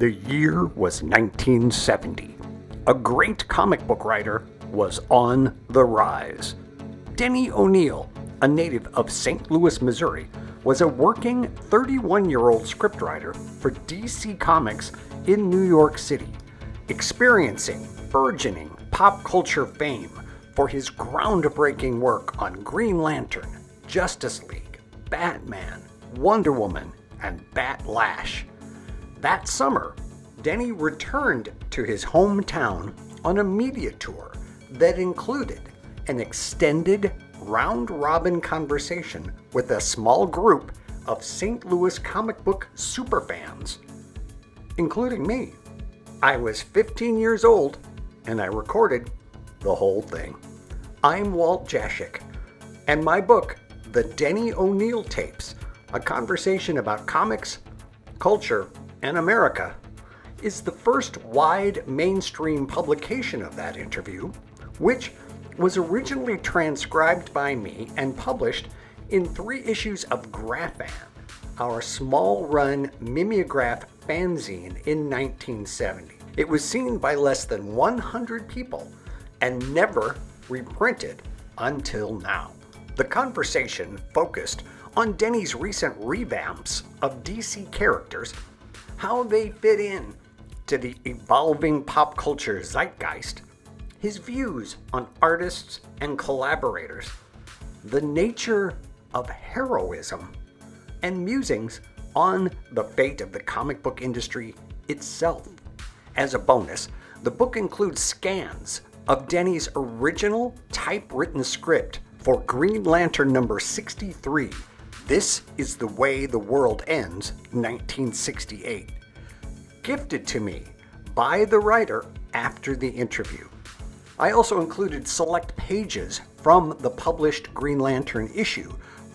The year was 1970. A great comic book writer was on the rise. Denny O'Neil, a native of St. Louis, Missouri, was a working 31-year-old scriptwriter for DC Comics in New York City, experiencing burgeoning pop culture fame for his groundbreaking work on Green Lantern, Justice League, Batman, Wonder Woman, and Batlash. That summer, Denny returned to his hometown on a media tour that included an extended round-robin conversation with a small group of St. Louis comic book superfans, including me. I was 15 years old, and I recorded the whole thing. I'm Walt Jaschek, and my book, The Denny O'Neil Tapes, a conversation about comics, culture, and America, is the first wide mainstream publication of that interview, which was originally transcribed by me and published in 3 issues of GRAFAN, our small-run mimeograph fanzine in 1970. It was seen by less than 100 people and never reprinted until now. The conversation focused on Denny's recent revamps of DC characters, how they fit in to the evolving pop culture zeitgeist, his views on artists and collaborators, the nature of heroism, and musings on the fate of the comic book industry itself. As a bonus, the book includes scans of Denny's original typewritten script for Green Lantern number 63, This Is the Way the World Ends, 1968, gifted to me by the writer after the interview. I also included select pages from the published Green Lantern issue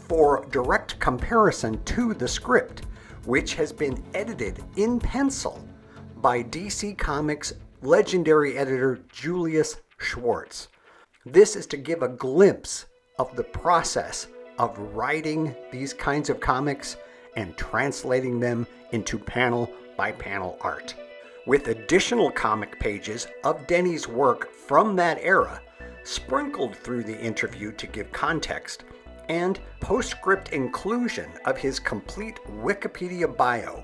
for direct comparison to the script, which has been edited in pencil by DC Comics legendary editor Julius Schwartz. This is to give a glimpse of the process of writing these kinds of comics and translating them into panel-by-panel art, with additional comic pages of Denny's work from that era sprinkled through the interview to give context, and postscript inclusion of his complete Wikipedia bio.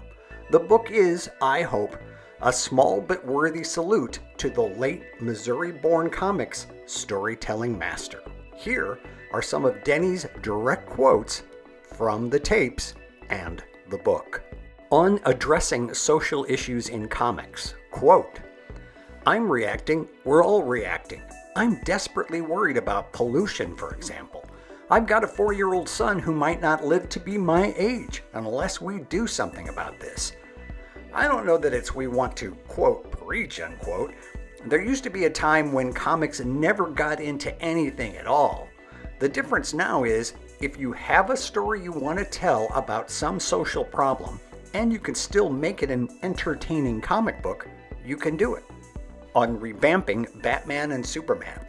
The book is, I hope, a small but worthy salute to the late Missouri-born comics storytelling master. Here are some of Denny's direct quotes from the tapes and the book. On addressing social issues in comics, quote, "I'm reacting, we're all reacting. I'm desperately worried about pollution, for example. I've got a 4-year-old son who might not live to be my age unless we do something about this. I don't know that it's we want to, quote, preach, unquote. There used to be a time when comics never got into anything at all. The difference now is if you have a story you want to tell about some social problem and you can still make it an entertaining comic book, you can do it." On revamping Batman and Superman.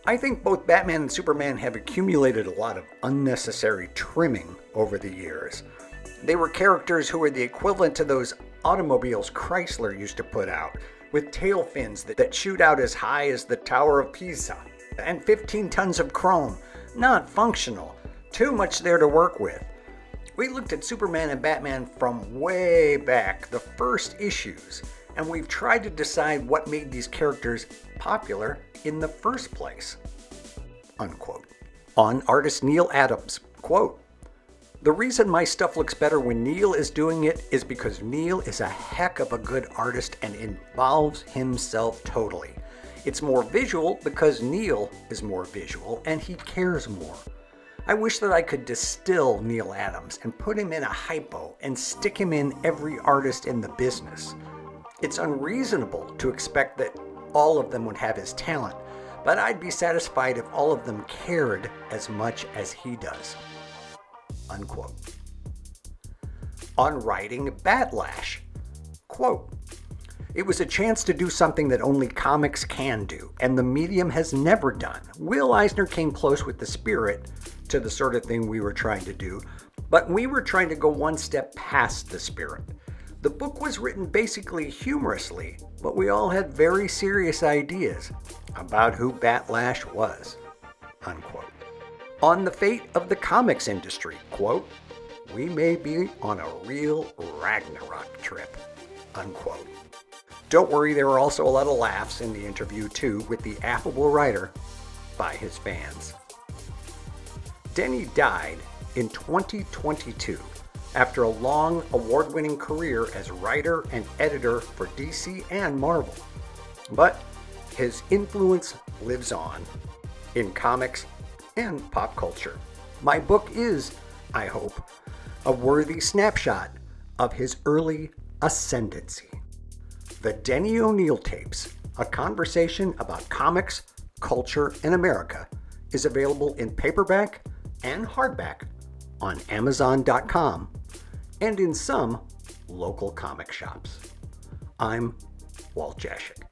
I think both Batman and Superman have accumulated a lot of unnecessary trimming over the years. They were characters who were the equivalent to those automobiles Chrysler used to put out, with tail fins that shoot out as high as the Tower of Pisa, and 15 tons of chrome. Not functional. Too much there to work with. We looked at Superman and Batman from way back, the first issues, and we've tried to decide what made these characters popular in the first place." Unquote. On artist Neil Adams, quote, "The reason my stuff looks better when Neil is doing it is because Neil is a heck of a good artist and involves himself totally. It's more visual because Neil is more visual and he cares more. I wish that I could distill Neil Adams and put him in a hypo and stick him in every artist in the business. It's unreasonable to expect that all of them would have his talent, but I'd be satisfied if all of them cared as much as he does." Unquote. On writing Batlash, quote, "It was a chance to do something that only comics can do, and the medium has never done. Will Eisner came close with the spirit to the sort of thing we were trying to do, but we were trying to go one step past the spirit. The book was written basically humorously, but we all had very serious ideas about who Batlash was, unquote. On the fate of the comics industry, quote, we may be on a real Ragnarok trip, unquote. Don't worry, there were also a lot of laughs in the interview too with the affable writer by his fans. Denny died in 2022 after a long award-winning career as writer and editor for DC and Marvel. But his influence lives on in comics and pop culture. My book is, I hope, a worthy snapshot of his early ascendancy. The Denny O'Neill Tapes, a conversation about comics, culture, and America, is available in paperback and hardback on Amazon.com and in some local comic shops. I'm Walt Jaschek.